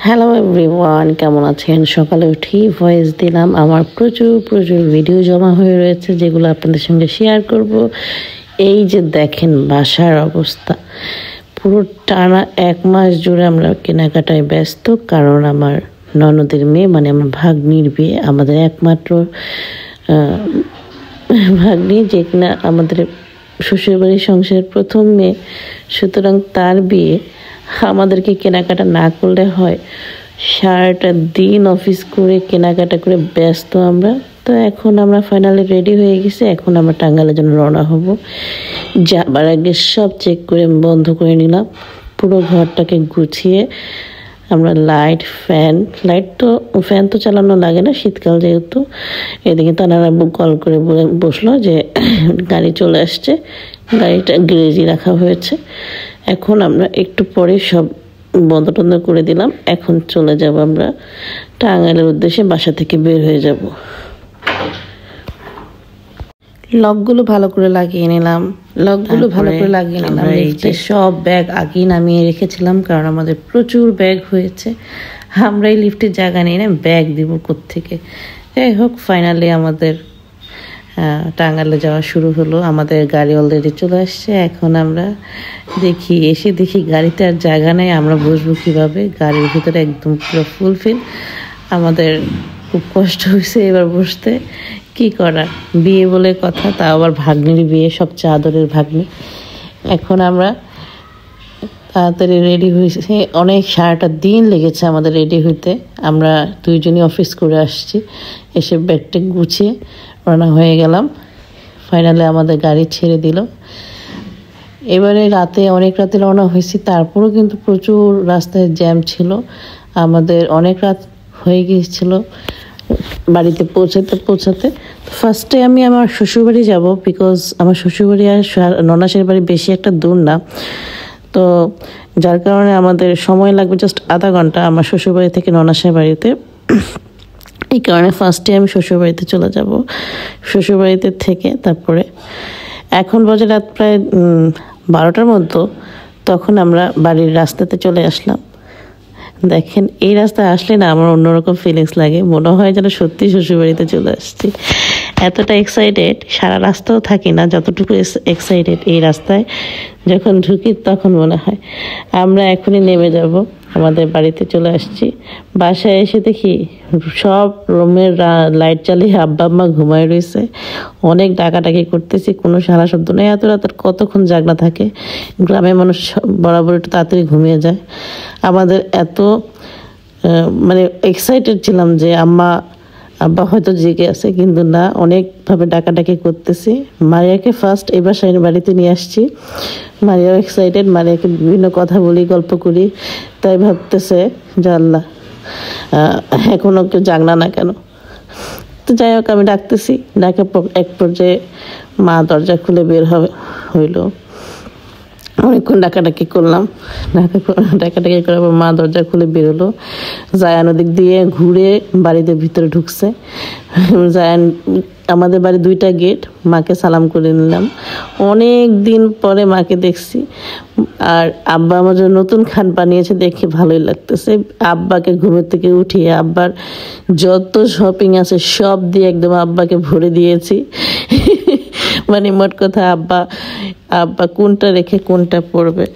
Hello everyone, কেমন আছেন? সকালে উঠেই ভয়েস দিলাম। আমার প্রচুর প্রচুর ভিডিও জমা হয়ে রয়েছে যেগুলো আপনাদের সঙ্গে শেয়ার করব। এই যে দেখেন বাসার অবস্থা, পুরো টানা 1 মাস জুড়ে আমরা কেনাকাটায় ব্যস্ত। কারণ আমার ননদের মেয়ে মানে আমার ভাগ্নির বিয়ে, আমাদের একমাত্র ভাগ্নি, যে কিনা আমাদের শ্বশুরবাড়ির সংসারের প্রথম মেয়ে। সুতরাং তার বিয়ে, আমাদেরকে কেনাকাটা না করলে হয়। সারাটা দিন অফিস করে কেনাকাটা করে ব্যস্ত আমরা। তো এখন আমরা ফাইনালি রেডি হয়ে গেছি। এখন আমরা টাঙ্গাইলের জন্য রওনা হব। যাবার আগে সব চেক করে বন্ধ করে নিলাম, পুরো ঘরটাকে গুছিয়ে। আমরা ফ্যান তো চালানো লাগে না, শীতকাল যেহেতু। এদিকে তানারা কল করে বসলো যে গাড়ি চলে আসছে, গাড়িটা গ্যারেজে রাখা হয়েছে। এখন আমরা একটু পরে সব বন্ধ টন্ধ করে দিলাম। এখন চলে যাব আমরা টাঙ্গাইলের উদ্দেশ্যে, বাসা থেকে বের হয়ে যাব। লকগুলো ভালো করে লাগিয়ে নিলাম। এই যে সব ব্যাগ আগেই নামিয়ে রেখেছিলাম, কারণ আমাদের প্রচুর ব্যাগ হয়েছে। আমরা এই লিফটের জায়গা নেই না, ব্যাগ দিব কোত্থেকে। যাই হোক, ফাইনালি আমাদের টাঙ্গাইলে যাওয়া শুরু হলো। আমাদের গাড়ি অলরেডি চলে আসছে। এখন আমরা দেখি গাড়িতে আর জায়গা নেই, আমরা বসবো কীভাবে? গাড়ির ভিতরে একদম পুরো ফুলফিল। আমাদের খুব কষ্ট হয়েছে এবার বসতে। কি করা, বিয়ে বলে কথা, তা আবার ভাগ্নির বিয়ে, সবচেয়ে আদরের ভাগ্নি। এখন আমরা তাড়াতাড়ি রেডি হয়েছি। সারাটা দিন লেগেছে আমাদের রেডি হইতে। আমরা দুইজনই অফিস করে আসছি, এসে ব্যাগটা গুছিয়ে রওনা হয়ে গেলাম। ফাইনালি আমাদের গাড়ি ছেড়ে দিল। এবারে অনেক রাতে রওনা হয়েছি, তারপরেও কিন্তু প্রচুর রাস্তায় জ্যাম ছিল। আমাদের অনেক রাত হয়ে গিয়েছিল বাড়িতে পৌঁছাতে। ফার্স্টে আমি আমার শ্বশুরবাড়ি যাব, বিকজ আমার শ্বশুরবাড়ি আর ননাসের বাড়ি বেশি একটা দূর না। তো যার কারণে আমাদের সময় লাগবে জাস্ট আধা ঘন্টা আমার শ্বশুরবাড়ি থেকে ননাসের বাড়িতে। এই কারণে ফার্স্টে আমি শ্বশুরবাড়িতে চলে যাব। শ্বশুরবাড়িতে থেকে তারপরে এখন বাজে রাত প্রায় 12টার মতো। তখন আমরা বাড়ির রাস্তাতে চলে আসলাম। দেখেন, এই রাস্তায় আসলে না আমার অন্যরকম ফিলিংস লাগে, মনে হয় যেন সত্যি শ্বশুরবাড়িতে চলে আসছি। এতটা এক্সাইটেড সারা রাস্তাও থাকি না যতটুকু এক্সাইটেড এই রাস্তায় যখন ঢুকি তখন মনে হয়। আমরা এখনই নেমে যাব, আমাদের বাড়িতে চলে আসছি। বাসায় এসে দেখি সব রুমের লাইট চালিয়ে আব্বা আম্মা ঘুমায় রয়েছে। অনেক ডাকাডাকি করতেছি, কোনো সারা শব্দ নেই। এত রাত কতক্ষণ জাগনা থাকে? গ্রামের মানুষ বরাবর একটু তাড়াতাড়ি ঘুমিয়ে যায়। আমাদের এত মানে এক্সাইটেড ছিলাম যে আব্বা হয়তো জেগে আছে, কিন্তু না, অনেকভাবে ডাকাডাকি করতেছি। মারিয়াকে ফার্স্ট এই বাসায় বাড়িতে নিয়ে আসছি। মারিয়াও এক্সাইটেড, মারিয়াকে বিভিন্ন কথা বলি, গল্প করি। তাই ভাবতেছে যে আল্লাহ, এখনও কেউ জাগনা না কেন? তো যাই হোক, আমি ডাকতেছি, এক পর্যায়ে মা দরজা খুলে বের হইল। অনেকক্ষণ ডাকাডাকি করলাম, ডাকাডাকি করার পর মা দরজা খুলে বেরোলো। জায়ান ওদিক দিয়ে ঘুরে বাড়িতে ভিতরে ঢুকছে। জায়ান, আমাদের বাড়ি 2টা গেট। মাকে সালাম করে নিলাম, অনেক দিন পরে মাকে দেখছি। আর আব্বা আমার জন্য নতুন খাট বানিয়েছে, দেখে ভালোই লাগতেছে। আব্বাকে ঘুমের থেকে উঠিয়ে আব্বার যত শপিং আছে সব দিয়ে একদম আব্বাকে ভরে দিয়েছি। মানে মোট কথা, আব্বা কোনটা রেখে কোনটা পরবে।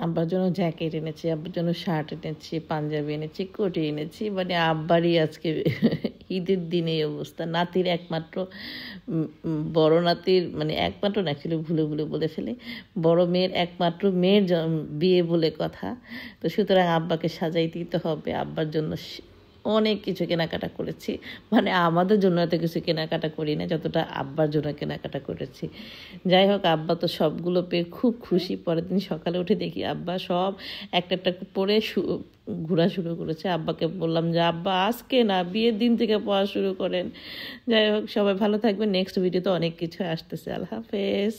আব্বার জন্য জ্যাকেট এনেছি, আব্বার জন্য শার্ট এনেছি, পাঞ্জাবি এনেছি, কোটি এনেছি। মানে আব্বারই আজকে ঈদের দিনে এই অবস্থা। নাতির একমাত্র বড় নাতির, মানে একমাত্র না, অ্যাকচুয়ালি ভুলে বলে ফেলে, বড় মেয়ের একমাত্র মেয়ের বিয়ে বলে কথা। তো সুতরাং আব্বাকে সাজাই দিতে হবে। আব্বার জন্য অনেক কিছু কেনাকাটা করেছি। মানে আমাদের জন্য এত কিছু কেনাকাটা করি না যতটা আব্বার জন্য কেনাকাটা করেছি। যাই হোক, আব্বা তো সবগুলো পেয়ে খুব খুশি। পরের দিন সকালে উঠে দেখি আব্বা সব একটা পরে ঘোরা শুরু করেছে। আব্বাকে বললাম যে আব্বা আজকে না, বিয়ের দিন থেকে পড়া শুরু করেন। যাই হোক, সবাই ভালো থাকবেন। নেক্সট ভিডিওতে অনেক কিছু আসতেছে। আল্লাহ হাফেজ।